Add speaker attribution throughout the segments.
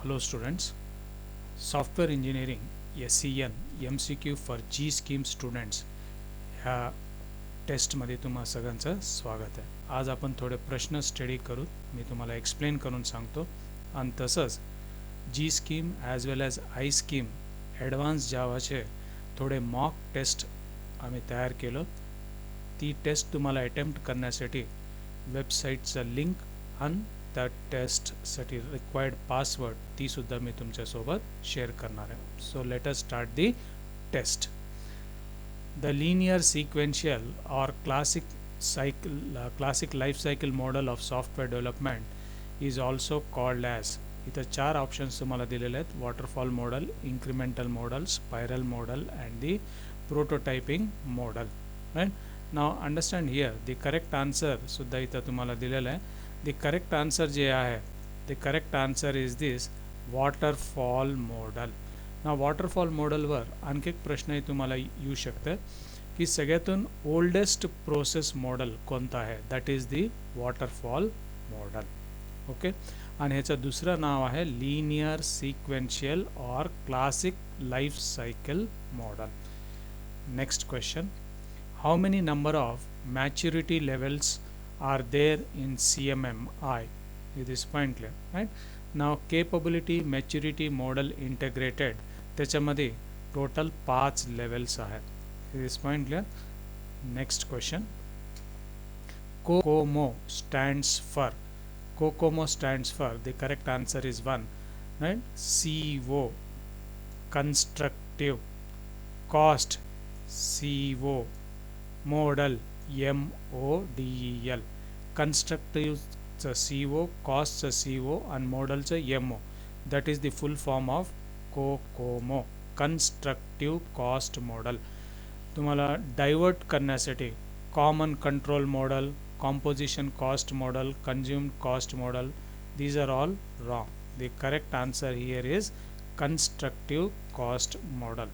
Speaker 1: Hello students, Software Engineering SEN MCQ for G-Scheme students ह्या टेस्टमध्ये तुम्हा सगळ्यांचं स्वागत आहे. आज आपण थोडे प्रश्न स्टडी करू. मी तुम्हाला एक्सप्लेन करून सांगतो आणि तसंच G scheme as well as I scheme advance जावाचे थोडे मॉक टेस्ट आम्ही तयार केलं. ती टेस्ट तुम्हाला अटेम्प्ट करण्यासाठी वेबसाईटचं लिंक आणि त्या टेस्टसाठी रिक्वायर्ड पासवर्ड ती सुद्धा मी तुमच्यासोबत शेअर करणार आहे. So let us start the test. The linear sequential or classic life cycle model of software development is also called as, इथं 4 ऑप्शन्स तुम्हाला दिलेले आहेत: waterfall model, incremental model, spiral model and the prototyping model. Right. Now understand here the correct answer सुद्धा इथं तुम्हाला दिलेलं आहे. The correct answer जे आहे, the correct answer is this waterfall model. ना वॉटरफॉल मॉडलवर आणखी एक प्रश्नही तुम्हाला येऊ शकतं की सगळ्यातून ओल्डेस्ट प्रोसेस मॉडल कोणता आहे. That is the waterfall model. Okay. आणि ह्याचं दुसरं नाव आहे linear sequential or classic life cycle model. Next question, how many number of maturity levels are there in CMMI? It is point clear, right? Now capability maturity model integrated त्याच्यामध्ये total 5 levels आहेत. It is point clear. Next question, COCOMO stands for, COCOMO stands for, the correct answer is 1, right? CO constructive, cost CO, model MODEL. constructive CO, cost CO and model MO. That is the full form of COCOMO, constructive cost model. तुम्हाला divert करण्यासाठी common control model, composition cost model, consumed cost model, these are all wrong. The correct answer here is constructive cost model.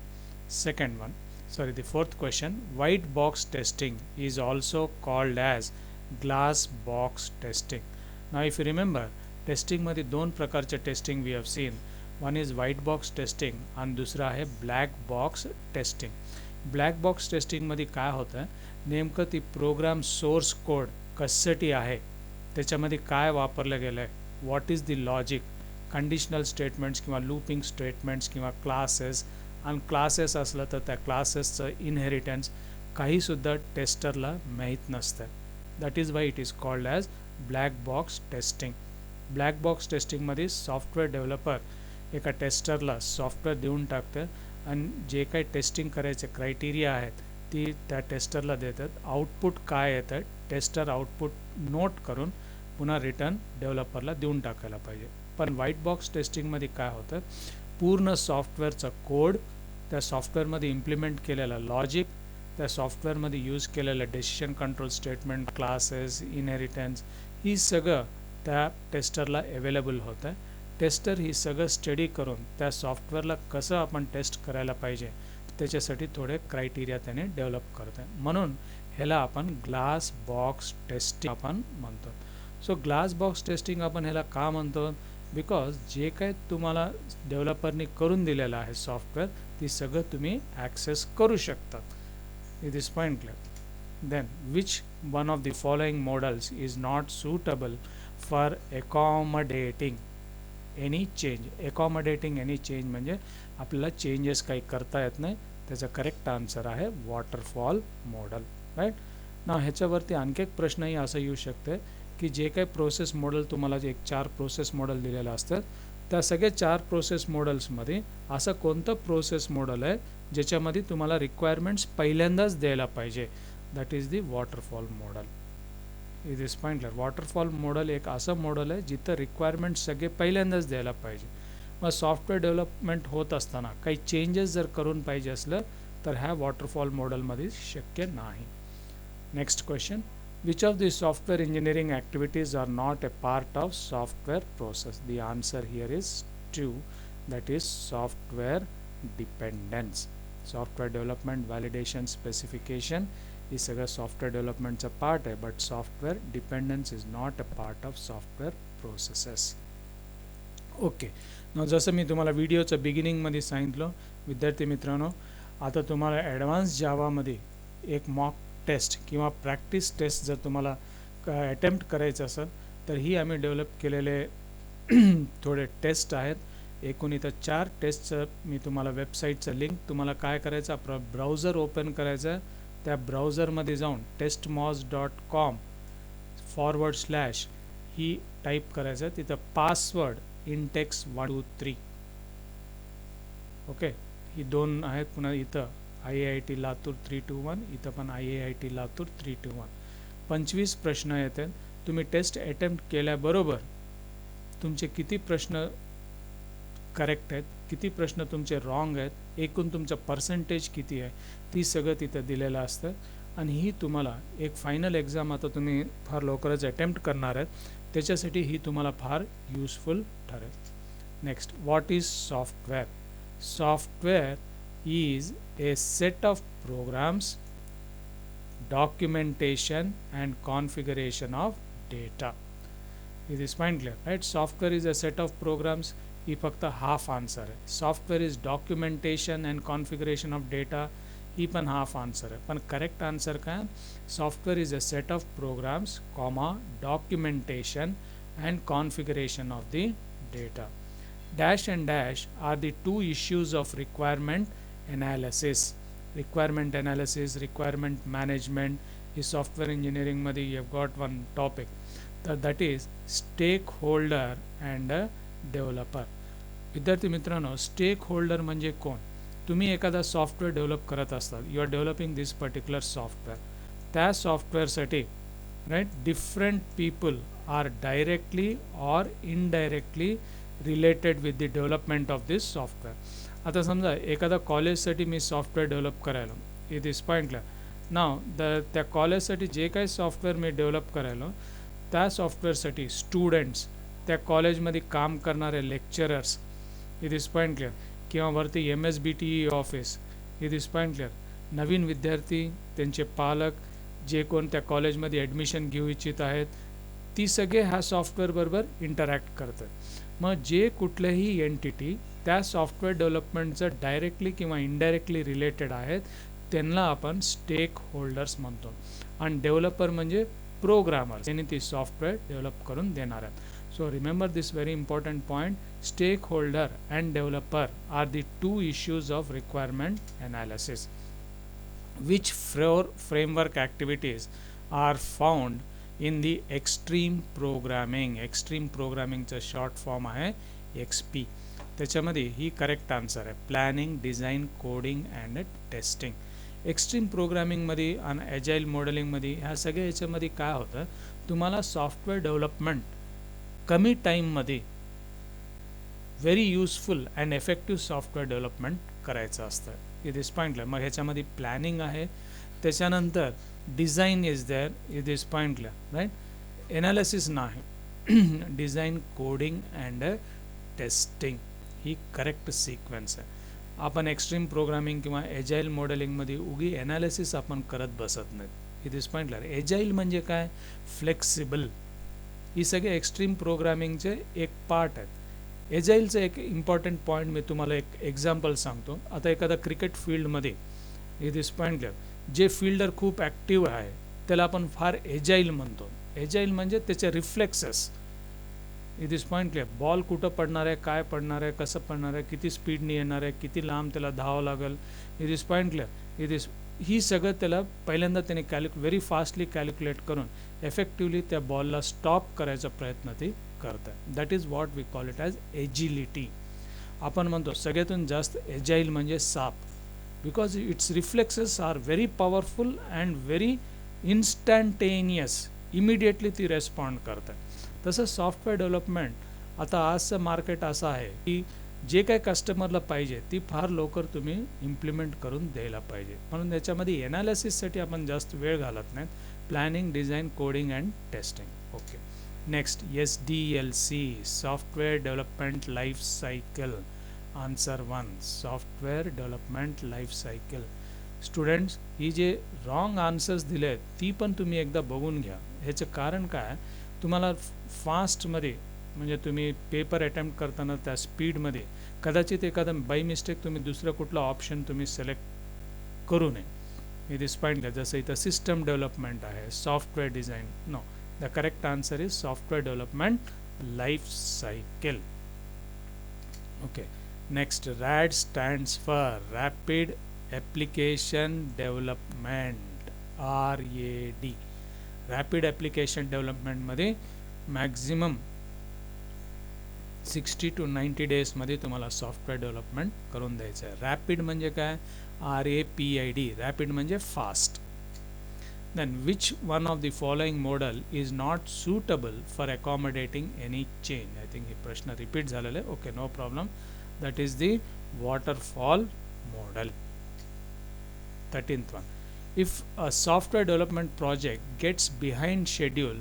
Speaker 1: Second one, sorry, the fourth question, white box testing is also called as glass box testing. Now if you remember, testing मध्ये दोन प्रकारचे testing we have seen. One is white box testing आणि दुसरं आहे black box testing. Black box टेस्टिंगमध्ये काय होतं, नेमकं ती प्रोग्राम सोर्स कोड कशासाठी आहे, त्याच्यामध्ये काय वापरलं गेलं आहे, what is the logic, conditional statements किंवा लूपिंग स्टेटमेंट्स किंवा क्लासेस, आणि क्लासेस असलं तर त्या क्लासेसचं इनहेरिटन्स काहीसुद्धा टेस्टरला माहीत नसतं. That is why it is called as black box testing. Black box टेस्टिंगमध्ये सॉफ्टवेअर डेव्हलपर एका टेस्टरला सॉफ्टवेअर देऊन टाकतं आणि जे काही टेस्टिंग करायचे क्रायटेरिया आहेत ती त्या टेस्टरला देतात. आउटपुट काय येतं टेस्टर आउटपुट नोट करून पुन्हा रिटर्न डेव्हलपरला देऊन टाकायला पाहिजे. पण व्हाईट बॉक्स टेस्टिंगमध्ये काय होतं, पूर्ण सॉफ्टवेअरचा कोड, त्या सॉफ्टवेअरमध्ये इम्प्लिमेंट केलेला लॉजिक, त्या सॉफ्टवेअरमध्ये यूज केलेलं decision control statement, classes, inheritance, ही सगळं त्या टेस्टरला अवेलेबल होतं आहे. टेस्टर ही सगळं स्टडी करून त्या सॉफ्टवेअरला कसं आपण टेस्ट करायला पाहिजे त्याच्यासाठी थोडे क्रायटेरिया त्याने डेव्हलप करत आहे. म्हणून ह्याला आपण ग्लास बॉक्स टेस्टिंग आपण म्हणतो. सो ग्लास बॉक्स टेस्टिंग आपण ह्याला का म्हणतो, बिकॉज जे काही तुम्हाला डेव्हलपरनी करून दिलेलं आहे सॉफ्टवेअर ती सगळं तुम्ही ॲक्सेस करू शकता. It is point clear. Then which one of the following models is not suitable for accommodating any change? Accommodating any change म्हणजे आपल्याला चेंजेस काही करता येत नाही. त्याचा करेक्ट आन्सर आहे वॉटरफॉल मॉडल. राईट. ना ह्याच्यावरती आणखी एक प्रश्नही असं येऊ शकते की जे काही प्रोसेस मॉडेल तुम्हाला जे 4 प्रोसेस मॉडेल दिलेलं असतं त्या सगळ्या 4 प्रोसेस मॉडेल्समध्ये असं कोणतं प्रोसेस मॉडेल आहे ज्याच्यामध्ये तुम्हाला रिक्वायरमेंट्स पहिल्यांदाच द्यायला पाहिजे. That is the waterfall model. It is point clear. Waterfall model एक असं मॉडल आहे जिथं रिक्वायरमेंट सगळे पहिल्यांदाच द्यायला पाहिजे. मग सॉफ्टवेअर डेव्हलपमेंट होत असताना काही चेंजेस जर करून पाहिजे असलं तर ह्या वॉटरफॉल मॉडलमध्ये शक्य नाही. Next question, which of the software engineering activities are not a part of software process? The answer here is 2, that is software dependence. Software development, validation, specification हे सगळं सॉफ्टवेअर डेव्हलपमेंटचा पार्ट आहे, but software dependence is not a part of software processes. Okay. जसं मी तुम्हाला व्हिडिओचं बिगिनिंगमध्ये सांगितलं विद्यार्थी मित्रांनो, आता तुम्हाला ॲडव्हान्स जावामध्ये एक मॉक टेस्ट किंवा प्रॅक्टिस टेस्ट जर तुम्हाला अटेम्प्ट करायचं असेल तर ही आम्ही डेव्हलप केलेले थोडे टेस्ट आहेत. एकूण इथं 4 टेस्टचं मी तुम्हाला वेबसाईटचं लिंक, तुम्हाला काय करायचं, आपला ब्राउझर ओपन करायचा, त्या ब्राउझरमध्ये जाऊन testmoz.com/, ही टाईप करायचं, तिथं पासवर्ड इंटेक्स 123. ओके, ही 2 आहेत. पुन्हा इथं IIT लातूर 321, इथं पण IIT लातूर 321. 25 प्रश्न येतात. तुम्ही टेस्ट अटेम्प्ट केल्याबरोबर तुमचे किती प्रश्न करेक्ट आहेत, किती प्रश्न तुमचे रॉंग आहेत, एकूण तुमचं पर्सेंटेज किती आहे, ती सगळं तिथं दिलेलं असतं. आणि ही तुम्हाला एक फायनल एक्झाम आता तुम्ही फार लवकरच अटेम्प्ट करणार आहेत, त्याच्यासाठी ही तुम्हाला फार युजफुल ठरेल. Next, what is software? Software is a set of programs, documentation and configuration of data. Is this point clear? Right? Software is a set of programs. ही फक्त हाफ आन्सर आहे. Software is documentation and configuration of data, ही पण half answer आहे. पण correct answer काय? Software is a set of programs comma documentation and configuration of the data. Dash and dash are the two issues of requirement analysis. Requirement analysis, requirement management. In software engineering मध्ये you have got one topic, that is stakeholder and developer. विद्यार्थी मित्रांनो, stake holder म्हणजे कोण? तुम्ही एखादा software develop करत असतात, you are developing this particular software. त्या सॉफ्टवेअरसाठी right different people are directly or indirectly related with the development of this software. आता समजा एखादा कॉलेजसाठी मी सॉफ्टवेअर डेव्हलप करायला, इट इज पॉईंटला नाव त्या कॉलेजसाठी जे काही सॉफ्टवेअर मी डेव्हलप करायलो, त्या सॉफ्टवेअरसाठी स्टुडंट्स, त्या कॉलेजमध्ये काम करणारे lecturers, it is point clear, किंवा वरती MSBTE office, it is point clear, नवीन विद्यार्थी, त्यांचे पालक, जे कोण त्या कॉलेजमध्ये ॲडमिशन घेऊ इच्छित आहेत, ती सगळे ह्या सॉफ्टवेअरबरोबर इंटरॅक्ट करतात. मग जे कुठल्याही एंटिटी त्या सॉफ्टवेअर डेव्हलपमेंटचं डायरेक्टली किंवा इनडायरेक्टली रिलेटेड आहेत, त्यांना आपण स्टेक होल्डर्स म्हणतो. आणि डेव्हलपर म्हणजे प्रोग्रामर्स, त्यांनी ती सॉफ्टवेअर डेव्हलप करून देणार आहेत. So remember this very important point, stakeholder and developer are the two issues of requirement analysis. Which framework activities are found in the extreme programming? Extreme programming चा short form आहे XP. त्याच्यामध्ये ही correct answer आहे, planning, design, coding and testing. Extreme प्रोग्रामिंगमध्ये आणि agile मॉडेलिंगमध्ये ह्या सगळ्या याच्यामध्ये काय होतं, तुम्हाला सॉफ्टवेअर डेव्हलपमेंट कमी टाईममध्ये very useful and effective software development करायचं असतं. इट इज पॉईंटला. मग ह्याच्यामध्ये प्लॅनिंग आहे, त्याच्यानंतर design is there, it is पॉईंटला, राईट. एनालिसिस नाही, डिझाईन, कोडिंग अँड टेस्टिंग ही करेक्ट सिक्वेन्स आहे. आपण एक्स्ट्रीम प्रोग्रामिंग किंवा एजाईल मॉडेलिंगमध्ये उगी ॲनालिसिस आपण करत बसत नाहीत. इट इज पॉईंटला. एजाईल म्हणजे काय? फ्लेक्सिबल. ही सगळे एक्स्ट्रीम प्रोग्रामिंगचे एक पार्ट आहेत. एजाईलचं एक इम्पॉर्टंट पॉईंट मी तुम्हाला एक एक्झाम्पल सांगतो. आता एखादा क्रिकेट फील्डमध्ये, इट इज पॉईंटला, जे फिल्डर खूप ॲक्टिव्ह आहे त्याला आपण फार एजाईल म्हणतो. एजाईल म्हणजे त्याचे reflexes, it is point clear. Ball कुठं पडणार आहे, काय पडणार आहे, कसं पडणार आहे, किती स्पीडने येणार आहे, किती लांब त्याला धावावं लागेल, it is point clear. It is he सगळं त्याला पहिल्यांदा त्याने व्हेरी फास्टली कॅल्क्युलेट करून एफेक्टिव्हली त्या बॉलला स्टॉप करायचा प्रयत्न ते करतात. That is what we call it as agility. आपण म्हणतो सगळ्यातून जास्त एजाईल म्हणजे साप, because its reflexes are very powerful and very instantaneous, immediately ती रेस्पॉन्ड करतात. तसं सॉफ्टवेअर डेव्हलपमेंट, आता आजचं मार्केट असं आहे की जे काय कस्टमरला पाहिजे ती फार लवकर तुम्ही इम्प्लिमेंट करून द्यायला पाहिजे. म्हणून त्याच्यामध्ये एनालिसिससाठी आपण जास्त वेळ घालत नाहीत. Planning, design, coding and testing. Okay. Next, SDLC, software development life cycle. Answer 1, software development life cycle. Students, ही जे रॉंग आन्सर्स दिले आहेत ती पण तुम्ही एकदा बघून घ्या. ह्याचं कारण काय, तुम्हाला फास्टमध्ये म्हणजे तुम्ही पेपर अटेम्प्ट करताना त्या स्पीडमध्ये कदाचित एखादं बाय मिस्टेक तुम्ही दुसरं कुठलं ऑप्शन तुम्ही सिलेक्ट करू नये. इट इज पॉईंट जसं इथं सिस्टम डेव्हलपमेंट आहे, software design. No, the correct answer is software development life cycle. Okay, next, RAD stands for rapid application development, RAD. Rapid application डेव्हलपमेंटमध्ये मॅक्झिमम 60 to 90 डेजमध्ये तुम्हाला software development करून द्यायचं आहे. Rapid म्हणजे काय? RAPID. रॅपिड म्हणजे fast. Then which one of the following model is not suitable for accommodating any change. I think हे प्रश्न रिपीट झालेले. Okay, no problem. That is the waterfall model. 13th one. If a software development project gets behind schedule,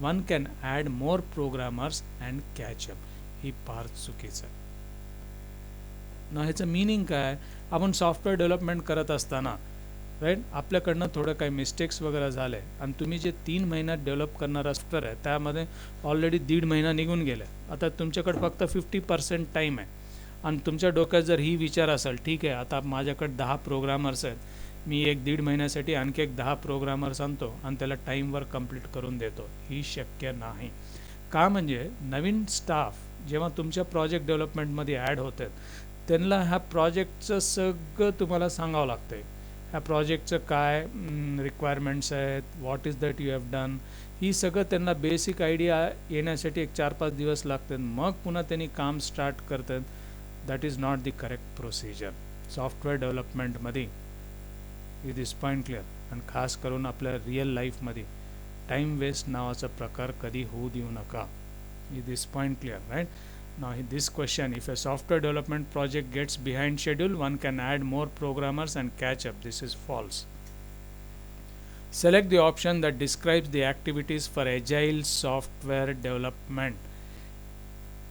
Speaker 1: one can add more programmers and catch up. ही फार चुकीचं आहे ना. ह्याचं meaning काय? आपण सॉफ्टवेअर डेव्हलपमेंट करत असताना राईट, आपल्याकडनं थोडं काही मिस्टेक्स वगैरे झाले आणि तुम्ही जे 3 महिन्यात डेव्हलप करणारा सॉफ्टवेअर आहे त्यामध्ये ऑलरेडी 1.5 महिना निघून गेला. आता तुमच्याकडे फक्त 50% टाईम आहे आणि तुमच्या डोक्यात जर ही विचार असेल, ठीक आहे आता माझ्याकडे 10 प्रोग्रामर्स आहेत, मी 1-1.5 महिन्यासाठी आणखी 10 प्रोग्रामर्स आणतो आणि त्याला टाईमवर कंप्लीट करून देतो. ही शक्य नाही. का? म्हणजे नवीन स्टाफ जेव्हा तुमच्या प्रोजेक्ट डेव्हलपमेंटमध्ये ॲड होतात त्यांना ह्या प्रोजेक्टचं सगळं तुम्हाला सांगावं लागतं आहे. ह्या प्रोजेक्टचं काय रिक्वायरमेंट्स आहेत, what is that you have done, ही सगळं त्यांना बेसिक आयडिया येण्यासाठी एक 4-5 दिवस लागतात. मग पुन्हा त्यांनी काम स्टार्ट करतात. That is not the correct procedure software डेव्हलपमेंटमध्ये. It is point clear. आणि खास करून आपल्या रिअल लाईफमध्ये टाईम वेस्ट नावाचा प्रकार कधी होऊ देऊ नका. It is point clear, right? Now this question, if a software development project gets behind schedule, one can add more programmers and catch up. This is false. Select the option that describes the activities for agile software development.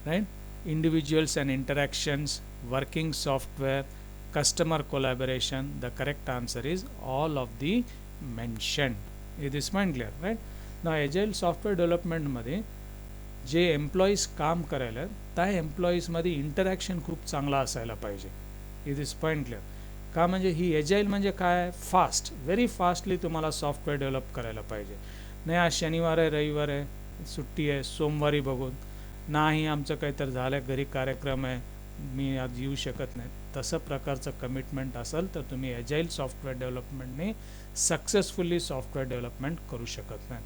Speaker 1: Right? Individuals and interactions, working software, customer collaboration. The correct answer is all of the mentioned. It is mind clear, right? Now agile software development मध्ये जे employees काम करायला त्या एम्प्लॉईजमध्ये interaction खूप चांगला असायला पाहिजे. It is point clear. का? म्हणजे ही एजाईल म्हणजे काय? फास्ट, व्हेरी फास्टली तुम्हाला सॉफ्टवेअर डेव्हलप करायला पाहिजे. नाही आज शनिवार आहे, रविवार आहे, सुट्टी आहे, सोमवारी बघून, नाही आमचं काहीतरी झालं घरी कार्यक्रम आहे, मी आज येऊ शकत नाही. तसं प्रकारचं कमिटमेंट असेल तर तुम्ही एजाईल सॉफ्टवेअर डेव्हलपमेंटने सक्सेसफुली सॉफ्टवेअर डेव्हलपमेंट करू शकत नाही.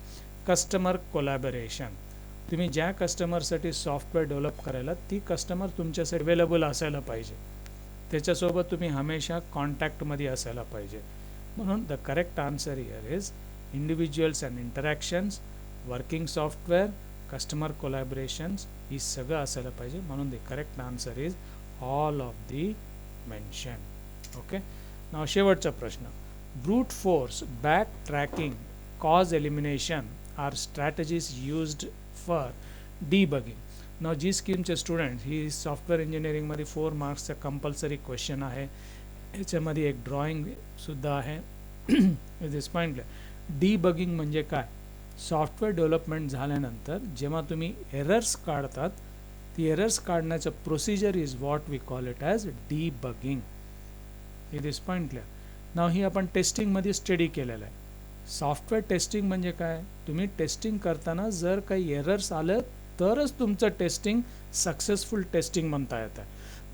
Speaker 1: कस्टमर कोलॅबोरेशन, तुम्ही ज्या कस्टमरसाठी सॉफ्टवेअर डेव्हलप करायला ती कस्टमर तुमच्यासाठी अवेलेबल असायला पाहिजे, त्याच्यासोबत तुम्ही हमेशा कॉन्टॅक्टमध्ये असायला पाहिजे. म्हणून the correct answer here is individuals and interactions, working software, customer collaborations, ही सगळं असायला पाहिजे. म्हणून the correct answer is all of the mention. Okay, now शेवटचा प्रश्न. Brute force, back tracking, cause elimination are strategies used for debugging. Now G स्कीमचे student, ही software इंजिनिअरिंगमध्ये 4 मार्क्सचा कंपल्सरी क्वेश्चन आहे. याच्यामध्ये एक ड्रॉइंगसुद्धा आहे. It is point. डीबगिंग म्हणजे काय? सॉफ्टवेअर डेव्हलपमेंट झाल्यानंतर जेव्हा तुम्ही एरर्स काढतात, ती एरर्स काढण्याचं procedure is what we call it as debugging. It is point clear. Now ही आपण टेस्टिंगमध्ये स्टडी केलेलं आहे. सॉफ्टवेअर टेस्टिंग म्हणजे काय? तुम्ही टेस्टिंग करताना जर काही एरर्स आलं तरच तुमचं टेस्टिंग सक्सेसफुल टेस्टिंग म्हणता येतं.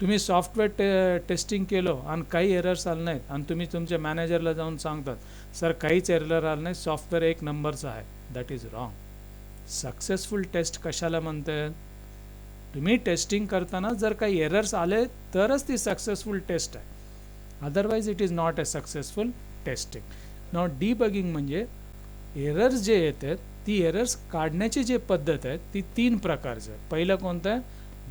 Speaker 1: तुम्ही सॉफ्टवेअर टेस्टिंग केलं आणि काही एरर्स आले नाहीत आणि तुम्ही तुमच्या मॅनेजरला जाऊन सांगतात सर काहीच एरर आलं नाही, सॉफ्टवेअर एक नंबरचं आहे. That is wrong. Successful test कशाला म्हणतात? तुम्ही टेस्टिंग करताना जर काही एरर्स आले तरच ती सक्सेसफुल टेस्ट आहे. Otherwise it is not a successful testing. Now debugging म्हणजे एरर्स जे येतात ती एरर्स काढण्याची जी पद्धत आहे ती 3 प्रकारचं आहे. पहिलं कोणतं आहे?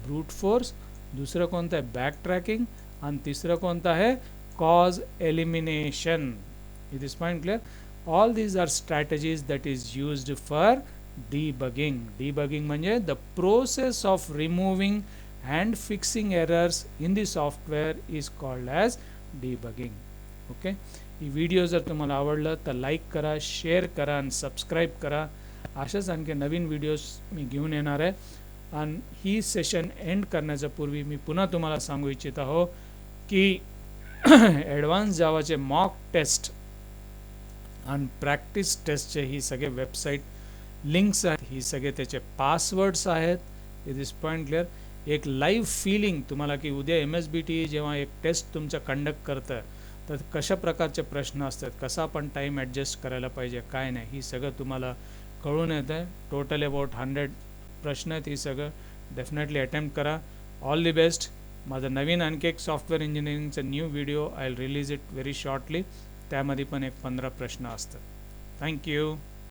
Speaker 1: Brute force. दुसरं कोणतं आहे? Back tracking. आणि तिसरं कोणतं आहे? Cause elimination. It is point clear. All these are strategies that is used for debugging. Debugging म्हणजे the process of removing and fixing errors in the software is called as debugging. Okay, ही video जर तुम्हाला आवडलं तर like करा, share करा आणि subscribe करा. अशाच आणखी नवीन व्हिडिओज मी घेऊन येणार आहे. आणि ही सेशन एंड करण्याच्या पूर्वी मी पुन्हा तुम्हाला सांगू इच्छित आहो की ॲडव्हान्स जावाचे मॉक टेस्ट आणि प्रॅक्टिस टेस्टचे ही सगळे वेबसाईट लिंक्स आहेत, ही सगळे त्याचे पासवर्ड्स आहेत. It is point clear. एक लाईव्ह फीलिंग तुम्हाला की उद्या MSBT जेव्हा एक टेस्ट तुमचं कंडक्ट करतं तर कशा प्रकारचे प्रश्न असतात, कसा आपण टाईम ॲडजस्ट करायला पाहिजे, काय नाही, ही सगळं तुम्हाला कळून येतं आहे. टोटल अबाउट 100 प्रश्न आहेत. ही सगळं डेफिनेटली अटेम्प्ट करा. All the best. माझं नवीन आणखी एक सॉफ्टवेअर इंजिनिअरिंगचं new video I will release it very shortly. त्यामध्ये पण एक 15 प्रश्न असतात. थँक्यू.